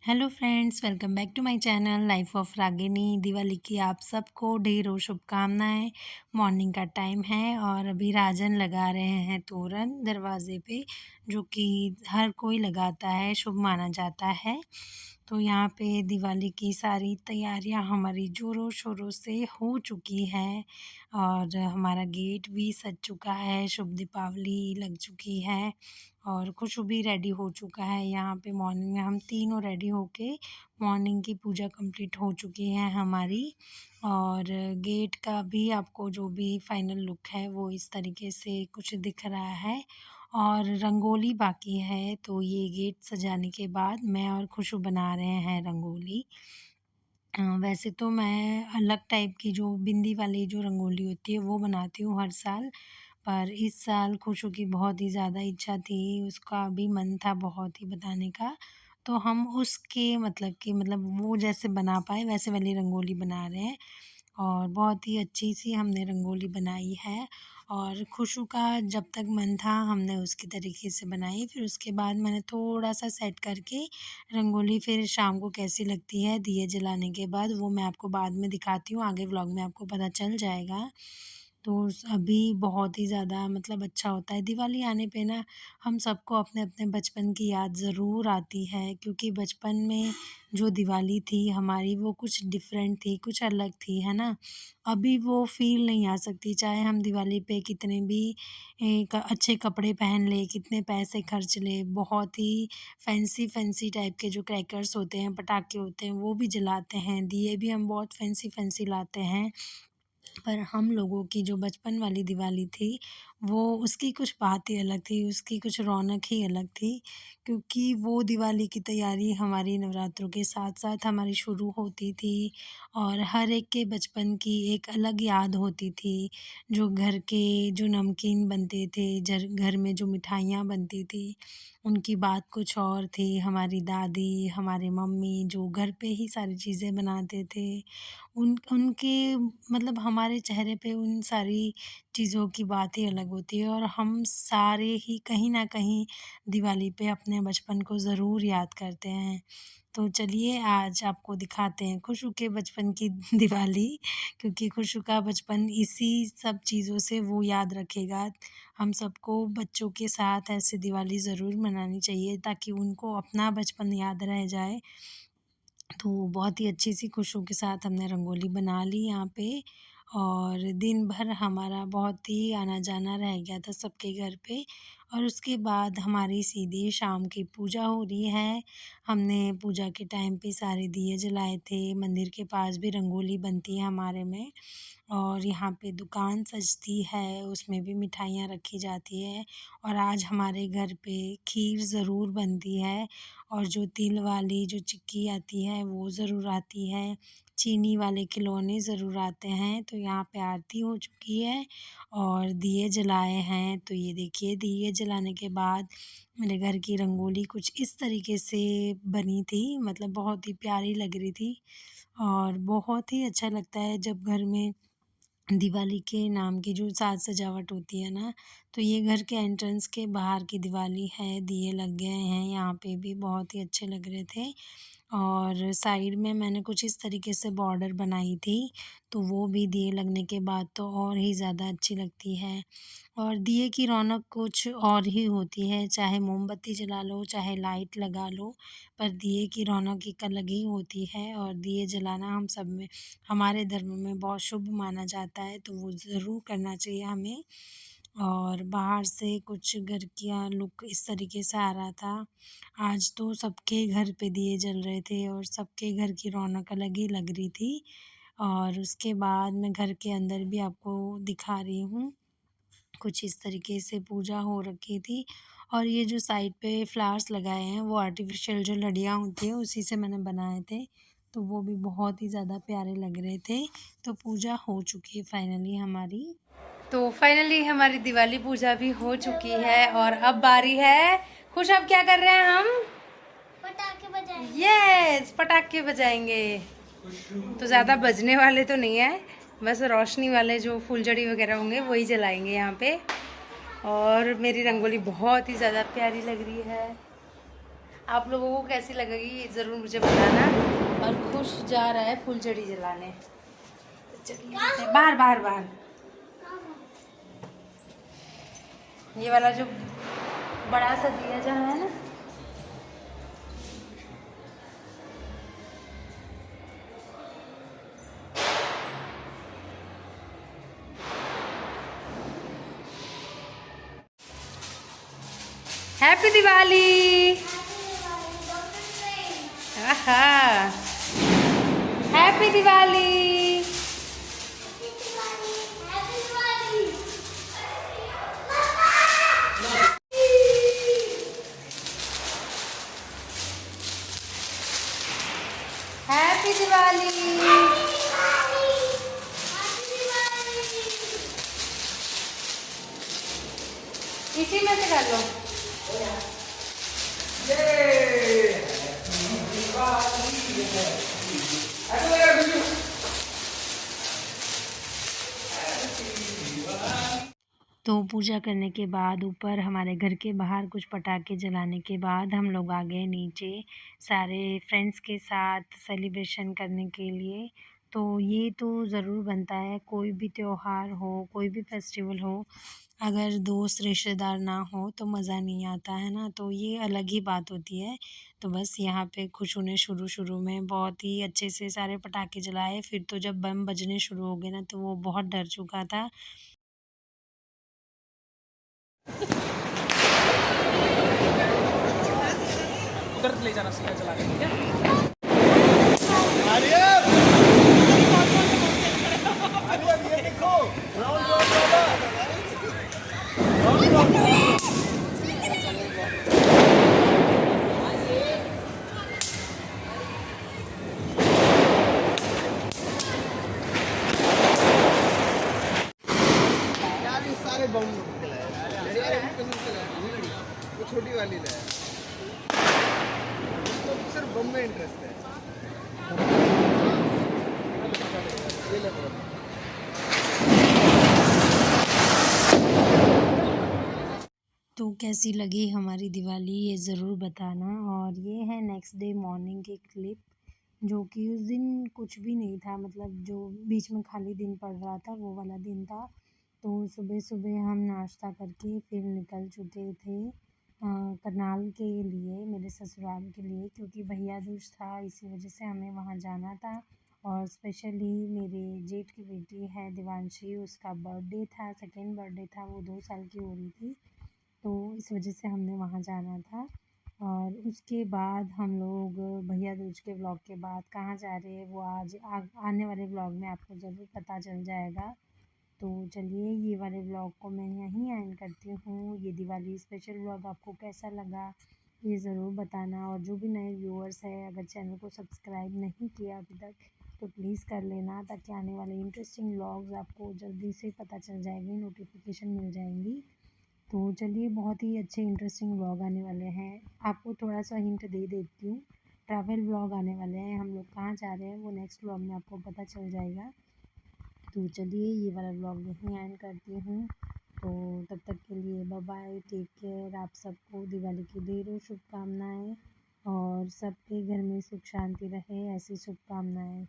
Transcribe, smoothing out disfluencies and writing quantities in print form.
Hello friends, welcome back to my channel life of Ragini. Diwali की आप सबको ढेरों शुभकामनाएं। मॉर्निंग का टाइम है और अभी राजन लगा रहे हैं तोरण दरवाजे पे, जो कि हर कोई लगाता है, शुभ माना जाता है। तो यहाँ पे दिवाली की सारी तैयारियां हमारी ज़ोरों शोरों से हो चुकी है और हमारा गेट भी सज चुका है, शुभ दीपावली लग चुकी है और खुशबू भी रेडी हो चुका है। यहाँ पे मॉर्निंग में हम तीनों रेडी होके मॉर्निंग की पूजा कंप्लीट हो चुकी है हमारी। और गेट का भी आपको जो भी फाइनल लुक है वो इस तरीके से कुछ दिख रहा है और रंगोली बाकी है। तो ये गेट सजाने के बाद मैं और खुशबू बना रहे हैं रंगोली। वैसे तो मैं अलग टाइप की जो बिंदी वाली जो रंगोली होती है वो बनाती हूँ हर साल, पर इस साल खुशू की बहुत ही ज़्यादा इच्छा थी, उसका भी मन था बहुत ही बनाने का, तो हम उसके मतलब वो जैसे बना पाए वैसे वाली रंगोली बना रहे हैं और बहुत ही अच्छी-सी हमने रंगोली बनाई है। और खुशू का जब तक मन था हमने उसकी तरीके से बनाई, फिर उसके बाद मैंने थोड़ा-सा सेट करके रंगोली फिर शाम को कैसी लगती है दिए जलाने के बाद वो मैं आपको बाद में दिखाती हूँ, आगे व्लॉग में आपको पता चल जाएगा। तो अभी बहुत ही ज़्यादा मतलब अच्छा होता है दिवाली आने पे ना, हम सबको अपने-अपने बचपन की याद ज़रूर आती है, क्योंकि बचपन में जो दिवाली थी हमारी वो कुछ डिफरेंट थी, कुछ अलग थी, है ना? अभी वो फ़ील नहीं आ सकती, चाहे हम दिवाली पे कितने भी अच्छे कपड़े पहन लें, कितने पैसे खर्च लें, बहुत ही फैंसी टाइप के जो क्रैकर्स होते हैं, पटाखे होते हैं, वो भी जलाते हैं, दिए भी हम बहुत फैंसी लाते हैं। पर हम लोगों की जो बचपन वाली दिवाली थी, वो उसकी कुछ बात ही अलग थी, उसकी कुछ रौनक ही अलग थी, क्योंकि वो दिवाली की तैयारी हमारी नवरात्रों के साथ-साथ हमारी शुरू होती थी और हर एक के बचपन की एक अलग याद होती थी। जो घर के जो नमकीन बनते थे, घर में जो मिठाइयाँ बनती थी, उनकी बात कुछ और थी। हमारी दादी, हमारे मम्मी जो घर पे ही सारी चीज़ें बनाते थे, उनके मतलब हमारे चेहरे पे उन सारी चीज़ों की बात ही अलग होती है और हम सारे ही कहीं न कहीं दिवाली पे अपने बचपन को ज़रूर याद करते हैं। तो चलिए आज आपको दिखाते हैं खुशू के बचपन की दिवाली, क्योंकि खुशू का बचपन इसी सब चीज़ों से वो याद रखेगा। हम सबको बच्चों के साथ ऐसे दिवाली ज़रूर मनानी चाहिए ताकि उनको अपना बचपन याद रह जाए। तो बहुत ही अच्छी-सी खुशियों के साथ हमने रंगोली बना ली यहाँ पे और दिन भर हमारा बहुत ही आना-जाना रह गया था सबके घर पे और उसके बाद हमारी सीधी शाम की पूजा हो रही है। हमने पूजा के टाइम पे सारे दिए जलाए थे, मंदिर के पास भी रंगोली बनती है हमारे में और यहाँ पे दुकान सजती है, उसमें भी मिठाइयाँ रखी जाती है और आज हमारे घर पे खीर ज़रूर बनती है और जो तिल वाली जो चिक्की आती है वो ज़रूर आती है, चीनी वाले खिलौने ज़रूर आते हैं। तो यहाँ पे आरती हो चुकी है और दिए जलाए हैं। तो ये देखिए दिए जलाने के बाद मेरे घर की रंगोली कुछ इस तरीके से बनी थी, मतलब बहुत ही प्यारी लग रही थी और बहुत ही अच्छा लगता है जब घर में दिवाली के नाम की जो साज सजावट होती है ना, तो ये घर के एंट्रेंस के बाहर की दिवाली है, दिए लग गए हैं यहाँ पे भी बहुत ही अच्छे लग रहे थे और साइड में मैंने कुछ इस तरीके से बॉर्डर बनाई थी, तो वो भी दिए लगने के बाद तो और ही ज़्यादा अच्छी लगती है। और दिए की रौनक कुछ और ही होती है, चाहे मोमबत्ती जला लो, चाहे लाइट लगा लो, पर दिए की रौनक एक अलग ही होती है और दिए जलाना हम सब में हमारे धर्म में बहुत शुभ माना जाता है, तो वो ज़रूर करना चाहिए हमें। और बाहर से कुछ घर का लुक इस तरीके से आ रहा था। आज तो सबके घर पे दिए जल रहे थे और सबके घर की रौनक अलग ही लग रही थी और उसके बाद मैं घर के अंदर भी आपको दिखा रही हूँ। कुछ इस तरीके से पूजा हो रखी थी और ये जो साइड पे फ्लावर्स लगाए हैं वो आर्टिफ़िशियल जो लड़ियाँ होती हैं उसी से मैंने बनाए थे, तो वो भी बहुत ही ज़्यादा प्यारे लग रहे थे। तो पूजा हो चुकी है फाइनली हमारी। तो फाइनली हमारी दिवाली पूजा भी हो चुकी है और अब बारी है खुश। अब क्या कर रहे हैं हम? पटाखे बजाएंगे। यस, पटाखे बजाएंगे। तो ज़्यादा बजने वाले तो नहीं है, बस रोशनी वाले जो फुलझड़ी वगैरह होंगे वही जलाएंगे यहाँ पे। और मेरी रंगोली बहुत ही ज़्यादा प्यारी लग रही है। आप लोगों को कैसी लगेगी ये ज़रूर मुझे बताना। और खुश जा रहा है फुलझड़ी जलाने। चलिए बाहर बाहर बाहर। ये वाला जो बड़ा सा दिया जहाँ है ना, हैप्पी दिवाली। आहा, हैप्पी दिवाली। हैप्पी दिवाली। इसी में से कर लो। तो पूजा करने के बाद ऊपर हमारे घर के बाहर कुछ पटाखे जलाने के बाद हम लोग आ गए नीचे सारे फ्रेंड्स के साथ सेलिब्रेशन करने के लिए। तो ये तो ज़रूर बनता है, कोई भी त्योहार हो, कोई भी फेस्टिवल हो, अगर दोस्त रिश्तेदार ना हो तो मज़ा नहीं आता है ना, तो ये अलग ही बात होती है। तो बस यहाँ पे खुश होने शुरू में बहुत ही अच्छे से सारे पटाखे जलाए, फिर तो जब बम बजने शुरू हो गए ना तो वो बहुत डर चुका था। उधर ले जाना सीधा चला के, ठीक है। ये देखो यार, ये सारे बम लाए, वो छोटी वाली लाए, उसको सिर्फ बम में इंटरेस्ट है। ये ले बम। तो कैसी लगी हमारी दिवाली ये ज़रूर बताना। और ये है नेक्स्ट डे मॉर्निंग की क्लिप, जो कि उस दिन कुछ भी नहीं था, मतलब जो बीच में खाली दिन पड़ रहा था वो वाला दिन था। तो सुबह हम नाश्ता करके फिर निकल चुके थे करनाल के लिए, मेरे ससुराल के लिए, क्योंकि भैया दूज था, इसी वजह से हमें वहाँ जाना था। और स्पेशली मेरे जेठ की बेटी है दिवांशी, उसका बर्थडे था, सेकेंड बर्थडे था, वो 2 साल की हो रही थी, तो इस वजह से हमने वहाँ जाना था। और उसके बाद हम लोग भैया दूज के व्लॉग के बाद कहाँ जा रहे हैं वो आज आने वाले व्लॉग में आपको ज़रूर पता चल जाएगा। तो चलिए ये वाले व्लॉग को मैं यहीं एंड करती हूँ। ये दिवाली स्पेशल व्लॉग आपको कैसा लगा ये ज़रूर बताना। और जो भी नए व्यूअर्स हैं, अगर चैनल को सब्सक्राइब नहीं किया अभी तक तो प्लीज़ कर लेना, ताकि आने वाले इंटरेस्टिंग व्लॉग्स आपको जल्दी से पता चल जाएंगे, नोटिफिकेशन मिल जाएंगी। तो चलिए बहुत ही अच्छे इंटरेस्टिंग व्लॉग आने वाले हैं। आपको थोड़ा सा हिंट दे देती हूँ, ट्रैवल व्लॉग आने वाले हैं, हम लोग कहाँ जा रहे हैं वो नेक्स्ट व्लॉग में आपको पता चल जाएगा। तो चलिए ये वाला व्लॉग यहीं एंड करती हूँ। तो तब तक के लिए बाय बाय, टेक केयर। आप सबको दिवाली की ढेरों शुभकामनाएँ, और सबके घर में सुख शांति रहे ऐसी शुभकामनाएँ।